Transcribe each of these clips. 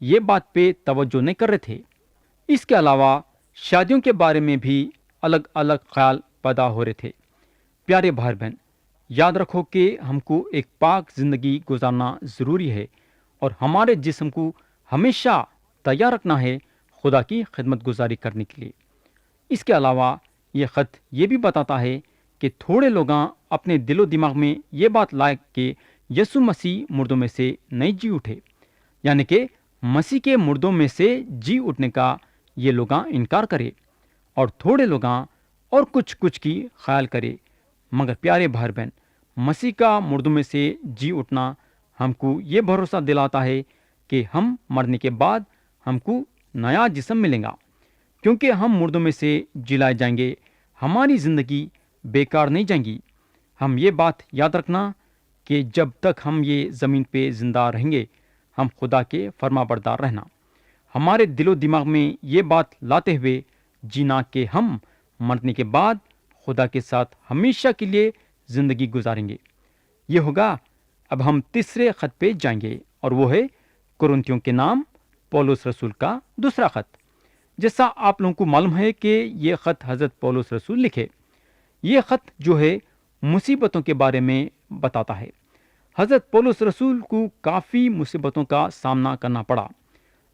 یہ بات پہ توجہ نہیں کر رہے تھے۔ اس کے علاوہ شادیوں کے بارے میں بھی الگ الگ خیال پیدا ہو رہے تھے۔ پیارے بھائی بہن، یاد رکھو کہ ہم کو ایک پاک زندگی گزارنا ضروری ہے اور ہمارے جسم کو ہمیشہ تیار رکھنا ہے خدا کی خدمت گزاری کرنے کے لیے۔ اس کے علاوہ یہ خط یہ بھی بتاتا ہے کہ تھوڑے لوگاں اپنے دل و دماغ میں یہ بات لائے کہ یسوع مسیح مردوں میں سے نہیں جی اٹھے، یعنی کہ مسیح کے مردوں میں سے جی اٹھنے کا یہ لوگاں انکار کرے، اور تھوڑے لوگاں اور کچھ کی خیال کرے۔ مگر پیارے بھائی بہن، مسیح کا مردوں میں سے جی اٹھنا ہم کو یہ بھروسہ دلاتا ہے کہ ہم مرنے کے بعد ہم کو نیا جسم ملے گا، کیونکہ ہم مردوں میں سے جلائے جائیں گے۔ ہماری زندگی بیکار نہیں جائیں گی۔ ہم یہ بات یاد رکھنا کہ جب تک ہم یہ زمین پہ زندہ رہیں گے، ہم خدا کے فرما بردار رہنا، ہمارے دل و دماغ میں یہ بات لاتے ہوئے جینا کہ ہم مرنے کے بعد خدا کے ساتھ ہمیشہ کے لیے زندگی گزاریں گے۔ یہ ہوگا۔ اب ہم تیسرے خط پہ جائیں گے، اور وہ ہے کرنتھیوں کے نام پولس رسول کا دوسرا خط۔ جیسا آپ لوگوں کو معلوم ہے کہ یہ خط حضرت پولس رسول لکھے۔ یہ خط جو ہے مصیبتوں کے بارے میں بتاتا ہے۔ حضرت پولس رسول کو کافی مصیبتوں کا سامنا کرنا پڑا۔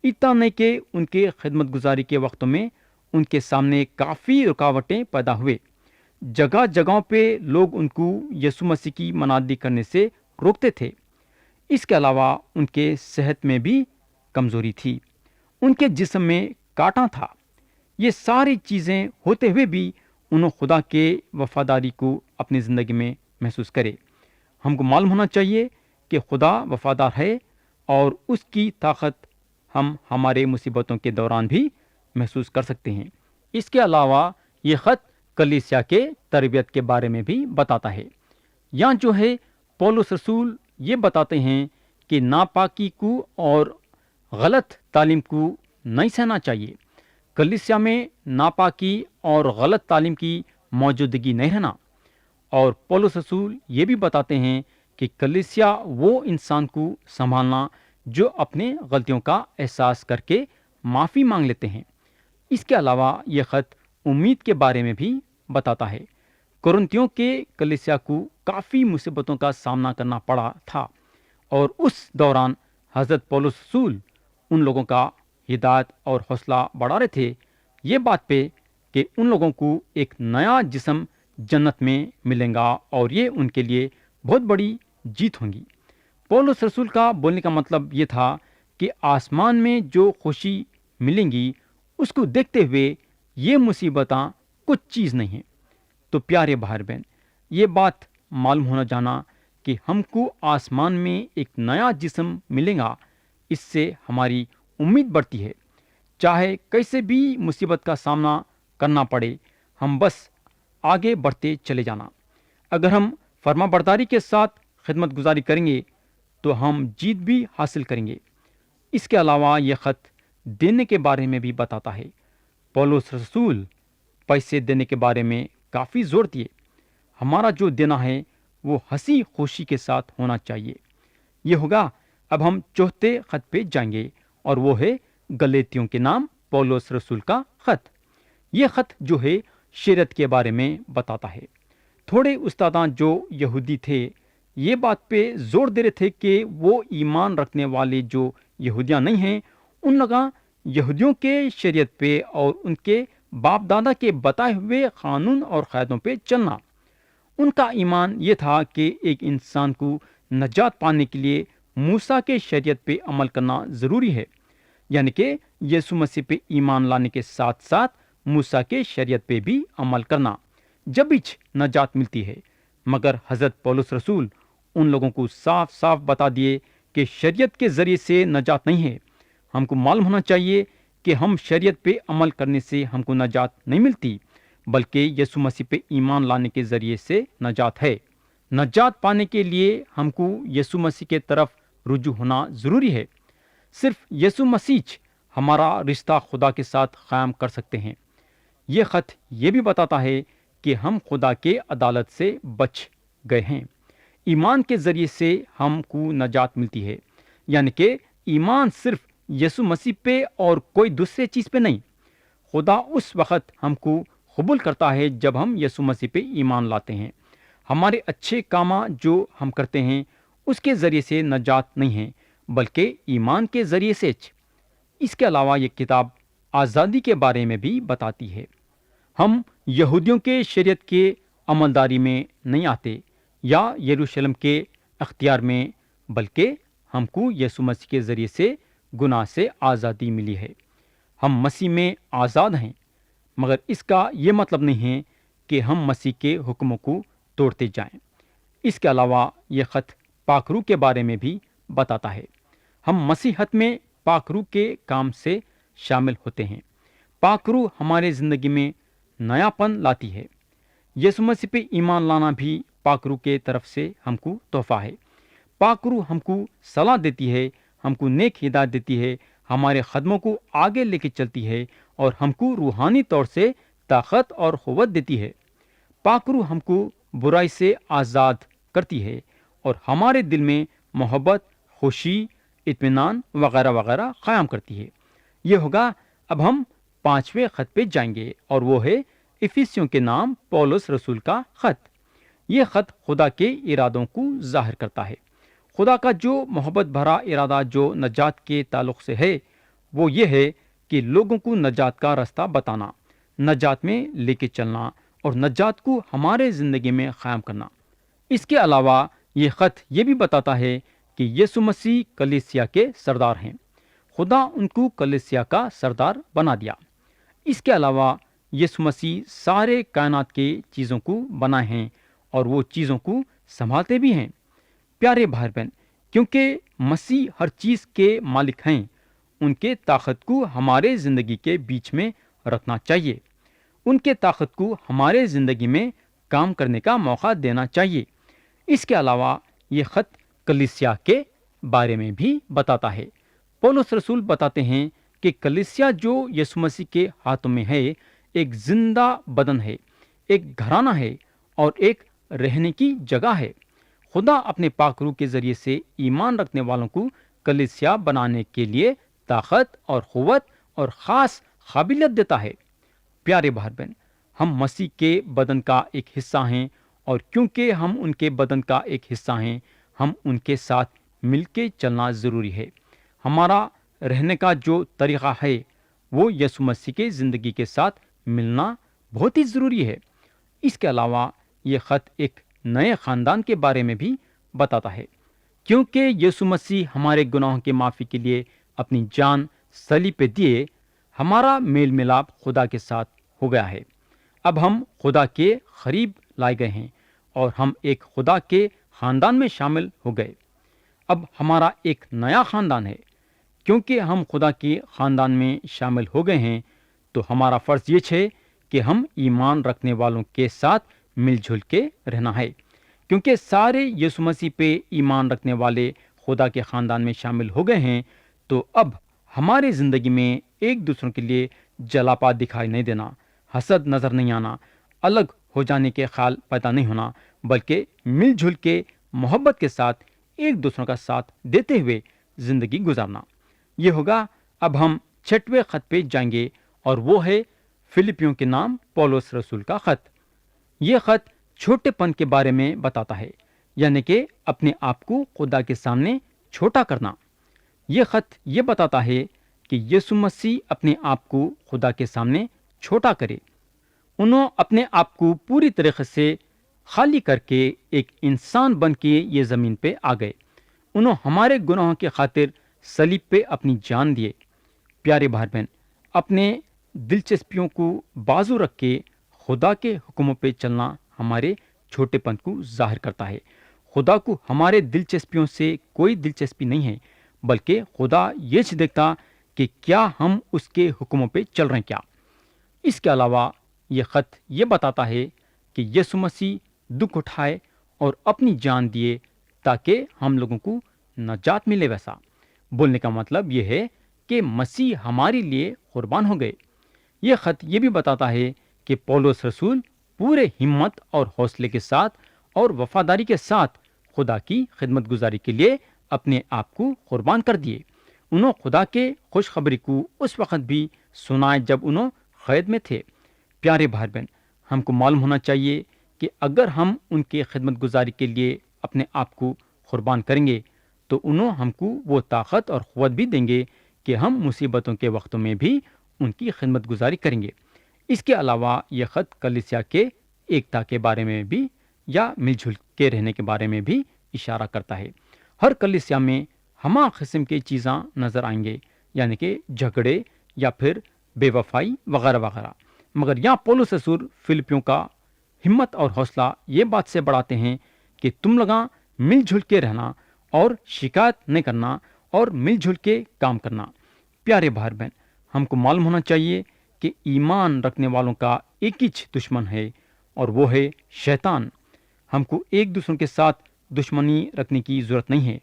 اتنا نہیں کہ ان کے خدمت گزاری کے وقتوں میں ان کے سامنے کافی رکاوٹیں پیدا ہوئے۔ جگہ جگہوں پہ لوگ ان کو یسوع مسیح کی منادی کرنے سے روکتے تھے۔ اس کے علاوہ ان کے صحت میں بھی کمزوری تھی، ان کے جسم میں کانٹا تھا۔ یہ ساری چیزیں ہوتے ہوئے بھی انہوں خدا کے وفاداری کو اپنی زندگی میں محسوس کرے۔ ہم کو معلوم ہونا چاہیے کہ خدا وفادار ہے، اور اس کی طاقت ہم ہمارے مصیبتوں کے دوران بھی محسوس کر سکتے ہیں۔ اس کے علاوہ یہ خط کلیسیا کے تربیت کے بارے میں بھی بتاتا ہے۔ یہاں جو ہے پولس رسول یہ بتاتے ہیں کہ ناپاکی کو اور غلط تعلیم کو نہیں سہنا چاہیے۔ کلیسیا میں ناپاکی اور غلط تعلیم کی موجودگی نہیں رہنا۔ اور پولس رسول یہ بھی بتاتے ہیں کہ کلیسیا وہ انسان کو سنبھالنا جو اپنے غلطیوں کا احساس کر کے معافی مانگ لیتے ہیں۔ اس کے علاوہ یہ خط امید کے بارے میں بھی بتاتا ہے۔ کرنتھیوں کے کلیسیا کو کافی مصیبتوں کا سامنا کرنا پڑا تھا، اور اس دوران حضرت پولس رسول ان لوگوں کا ہدایت اور حوصلہ بڑھا رہے تھے یہ بات پہ کہ ان لوگوں کو ایک نیا جسم جنت میں ملے گا، اور یہ ان کے لیے بہت بڑی جیت ہوگی۔ پولس رسول کا بولنے کا مطلب یہ تھا کہ آسمان میں جو خوشی ملیں گی اس کو دیکھتے ہوئے یہ مصیبتیں کچھ چیز نہیں ہیں۔ تو پیارے بھائی بہن، یہ بات معلوم ہونا جانا کہ ہم کو آسمان میں ایک نیا جسم ملے گا، اس سے ہماری امید بڑھتی ہے۔ چاہے کیسے بھی مصیبت کا سامنا کرنا پڑے، ہم بس آگے بڑھتے چلے جانا۔ اگر ہم فرما برداری کے ساتھ خدمت گزاری کریں گے تو ہم جیت بھی حاصل کریں گے۔ اس کے علاوہ یہ خط دینے کے بارے میں بھی بتاتا ہے۔ پولس رسول پیسے دینے کے بارے میں کافی زور دیے۔ ہمارا جو دینا ہے وہ ہنسی خوشی کے ساتھ ہونا چاہیے۔ یہ ہوگا۔ اب ہم چوتھے خط پہ جائیں گے، اور وہ ہے گلاطیوں کے نام پولس رسول کا خط۔ یہ خط جو ہے شریعت کے بارے میں بتاتا ہے۔ تھوڑے استاداں جو یہودی تھے یہ بات پہ زور دے رہے تھے کہ وہ ایمان رکھنے والے جو یہودیاں نہیں ہیں ان لوگاں یہودیوں کے شریعت پہ اور ان کے باپ دادا کے بتائے ہوئے قانون اور قاعدوں پہ چلنا۔ ان کا ایمان یہ تھا کہ ایک انسان کو نجات پانے کے لیے موسیٰ کے شریعت پہ عمل کرنا ضروری ہے، یعنی کہ یسوع مسیح پہ ایمان لانے کے ساتھ ساتھ موسیٰ کے شریعت پہ بھی عمل کرنا، جب ہی نجات ملتی ہے۔ مگر حضرت پولس رسول ان لوگوں کو صاف صاف بتا دیے کہ شریعت کے ذریعے سے نجات نہیں ہے۔ ہم کو معلوم ہونا چاہیے کہ ہم شریعت پہ عمل کرنے سے ہم کو نجات نہیں ملتی، بلکہ یسوع مسیح پہ ایمان لانے کے ذریعے سے نجات ہے۔ نجات پانے کے لیے ہم کو یسوع مسیح کے طرف رجوع ہونا ضروری ہے۔ صرف یسوع مسیح ہمارا رشتہ خدا کے ساتھ قائم کر سکتے ہیں۔ یہ خط یہ بھی بتاتا ہے کہ ہم خدا کے عدالت سے بچ گئے ہیں۔ ایمان کے ذریعے سے ہم کو نجات ملتی ہے، یعنی کہ ایمان صرف یسوع مسیح پہ اور کوئی دوسرے چیز پہ نہیں۔ خدا اس وقت ہم کو قبول کرتا ہے جب ہم یسوع مسیح پہ ایمان لاتے ہیں۔ ہمارے اچھے کام جو ہم کرتے ہیں اس کے ذریعے سے نجات نہیں ہے، بلکہ ایمان کے ذریعے سے۔ اس کے علاوہ یہ کتاب آزادی کے بارے میں بھی بتاتی ہے۔ ہم یہودیوں کے شریعت کے عملداری میں نہیں آتے یا یروشلم کے اختیار میں، بلکہ ہم کو یسوع مسیح کے ذریعے سے گناہ سے آزادی ملی ہے۔ ہم مسیح میں آزاد ہیں، مگر اس کا یہ مطلب نہیں ہے کہ ہم مسیح کے حکموں کو توڑتے جائیں۔ اس کے علاوہ یہ خط پاک روح کے بارے میں بھی بتاتا ہے۔ ہم مسیحت میں پاک روح کے کام سے شامل ہوتے ہیں۔ پاک روح ہمارے زندگی میں نیا پن لاتی ہے۔ یسوع مسیح پہ ایمان لانا بھی پاک روح کے طرف سے ہم کو تحفہ ہے۔ پاک روح ہم کو صلاح دیتی ہے، ہم کو نیک ہدایت دیتی ہے، ہمارے قدموں کو آگے لے کے چلتی ہے اور ہم کو روحانی طور سے طاقت اور قوت دیتی ہے۔ پاک روح ہم کو برائی سے آزاد کرتی ہے اور ہمارے دل میں محبت، خوشی، اطمینان وغیرہ وغیرہ قائم کرتی ہے۔ یہ ہوگا۔ اب ہم 5ویں خط پہ جائیں گے اور وہ ہے افیسیوں کے نام پولس رسول کا خط۔ یہ خط خدا کے ارادوں کو ظاہر کرتا ہے۔ خدا کا جو محبت بھرا ارادہ جو نجات کے تعلق سے ہے وہ یہ ہے کہ لوگوں کو نجات کا راستہ بتانا، نجات میں لے کے چلنا اور نجات کو ہمارے زندگی میں قائم کرنا۔ اس کے علاوہ یہ خط یہ بھی بتاتا ہے کہ یسوع مسیح کلیسیا کے سردار ہیں۔ خدا ان کو کلیسیا کا سردار بنا دیا۔ اس کے علاوہ یسوع مسیح سارے کائنات کے چیزوں کو بنائے ہیں اور وہ چیزوں کو سنبھالتے بھی ہیں۔ پیارے بھائی بہن، کیونکہ مسیح ہر چیز کے مالک ہیں، ان کے طاقت کو ہمارے زندگی کے بیچ میں رکھنا چاہیے۔ ان کے طاقت کو ہمارے زندگی میں کام کرنے کا موقع دینا چاہیے۔ اس کے علاوہ یہ خط کلیسیا کے بارے میں بھی بتاتا ہے۔ پولس رسول بتاتے ہیں کہ کلیسیا جو یسوع مسیح کے ہاتھوں میں ہے ایک زندہ بدن ہے، ایک گھرانہ ہے اور ایک رہنے کی جگہ ہے۔ خدا اپنے پاک روح کے ذریعے سے ایمان رکھنے والوں کو کلیسیا بنانے کے لیے طاقت اور قوت اور خاص قابلیت دیتا ہے۔ پیارے بھائی بہن، ہم مسیح کے بدن کا ایک حصہ ہیں اور کیونکہ ہم ان کے بدن کا ایک حصہ ہیں، ہم ان کے ساتھ مل کے چلنا ضروری ہے۔ ہمارا رہنے کا جو طریقہ ہے وہ یسوع مسیح کے زندگی کے ساتھ ملنا بہت ہی ضروری ہے۔ اس کے علاوہ یہ خط ایک نئے خاندان کے بارے میں بھی بتاتا ہے، کیونکہ یسوع مسیح ہمارے گناہوں کے معافی کے لیے اپنی جان صلیب پہ دیے، ہمارا میل ملاپ خدا کے ساتھ ہو گیا ہے۔ اب ہم خدا کے قریب لائے گئے ہیں اور ہم ایک خدا کے خاندان میں شامل ہو گئے۔ اب ہمارا ایک نیا خاندان ہے۔ کیونکہ ہم خدا کے خاندان میں شامل ہو گئے ہیں تو ہمارا فرض یہ ہے کہ ہم ایمان رکھنے والوں کے ساتھ مل جل کے رہنا ہے۔ کیونکہ سارے یسوع مسیح پہ ایمان رکھنے والے خدا کے خاندان میں شامل ہو گئے ہیں تو اب ہمارے زندگی میں ایک دوسروں کے لیے جلاپا دکھائی نہیں دینا، حسد نظر نہیں آنا، الگ ہو جانے کے خیال پیدا نہیں ہونا، بلکہ مل جل کے محبت کے ساتھ ایک دوسروں کا ساتھ دیتے ہوئے زندگی گزارنا۔ یہ ہوگا۔ اب ہم 6ویں خط پہ جائیں گے اور وہ ہے فلپیوں کے نام پولس رسول کا خط۔ یہ خط چھوٹے پن کے بارے میں بتاتا ہے، یعنی کہ اپنے آپ کو خدا کے سامنے چھوٹا کرنا۔ یہ خط یہ بتاتا ہے کہ یسوع مسیح اپنے آپ کو خدا کے سامنے چھوٹا کرے۔ انہوں اپنے آپ کو پوری طریقے سے خالی کر کے ایک انسان بن کے یہ زمین پہ آ گئے۔ انہوں ہمارے گناہوں کی خاطر صلیب پہ اپنی جان دیے۔ پیارے بھائی بہن، اپنے دلچسپیوں کو بازو رکھ کے خدا کے حکموں پہ چلنا ہمارے چھوٹے پن کو ظاہر کرتا ہے۔ خدا کو ہمارے دلچسپیوں سے کوئی دلچسپی نہیں ہے، بلکہ خدا یہ دیکھتا کہ کیا ہم اس کے حکموں پہ چل رہے ہیں کیا۔ اس کے علاوہ یہ خط یہ بتاتا ہے کہ یسوع مسیح دکھ اٹھائے اور اپنی جان دیے تاکہ ہم لوگوں کو نجات ملے۔ ویسا بولنے کا مطلب یہ ہے کہ مسیح ہمارے لیے قربان ہو گئے۔ یہ خط یہ بھی بتاتا ہے کہ پولس رسول پورے ہمت اور حوصلے کے ساتھ اور وفاداری کے ساتھ خدا کی خدمت گزاری کے لیے اپنے آپ کو قربان کر دیے۔ انہوں خدا کے خوشخبری کو اس وقت بھی سنائے جب انہوں قید میں تھے۔ پیارے بھائی بہن، ہم کو معلوم ہونا چاہیے کہ اگر ہم ان کے خدمت گزاری کے لیے اپنے آپ کو قربان کریں گے تو انہوں ہم کو وہ طاقت اور قوت بھی دیں گے کہ ہم مصیبتوں کے وقتوں میں بھی ان کی خدمت گزاری کریں گے۔ اس کے علاوہ یہ خط کلیسیا کے ایکتا کے بارے میں بھی یا مل جل کے رہنے کے بارے میں بھی اشارہ کرتا ہے۔ ہر کلیسیا میں ہمہ قسم کی چیزاں نظر آئیں گے، یعنی کہ جھگڑے یا پھر بے وفائی وغیرہ وغیرہ، مگر یہاں پولس رسول فلپیوں کا ہمت اور حوصلہ یہ بات سے بڑھاتے ہیں کہ تم لوگاں مل جل کے رہنا اور شکایت نہیں کرنا اور مل جل کے کام کرنا۔ پیارے بھائی بہن، ہم کو معلوم ہونا چاہیے کہ ایمان رکھنے والوں کا ایک ہی دشمن ہے اور وہ ہے شیطان۔ ہم کو ایک دوسرے کے ساتھ دشمنی رکھنے کی ضرورت نہیں ہے۔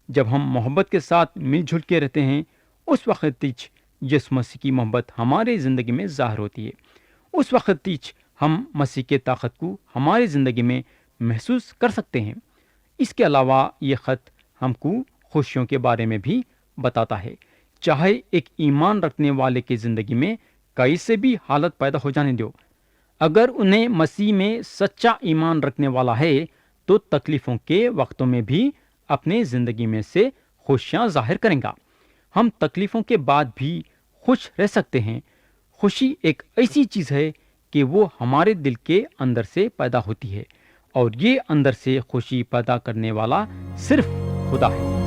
جب ہم محبت کے ساتھ مل جل کے رہتے ہیں اس وقت یسوع مسیح کی محبت ہمارے زندگی میں ظاہر ہوتی ہے۔ اس وقت ہم مسیح کے طاقت کو ہماری زندگی میں محسوس کر سکتے ہیں۔ اس کے علاوہ یہ خط ہم کو خوشیوں کے بارے میں بھی بتاتا ہے۔ چاہے ایک ایمان رکھنے والے کی زندگی میں کیسے بھی حالت پیدا ہو جانے دو، اگر انہیں مسیح میں سچا ایمان رکھنے والا ہے تو تکلیفوں کے وقتوں میں بھی اپنے زندگی میں سے خوشیاں ظاہر کریں گا۔ ہم تکلیفوں کے بعد بھی خوش رہ سکتے ہیں۔ خوشی ایک ایسی چیز ہے کہ وہ ہمارے دل کے اندر سے پیدا ہوتی ہے، اور یہ اندر سے خوشی پیدا کرنے والا صرف خدا ہے۔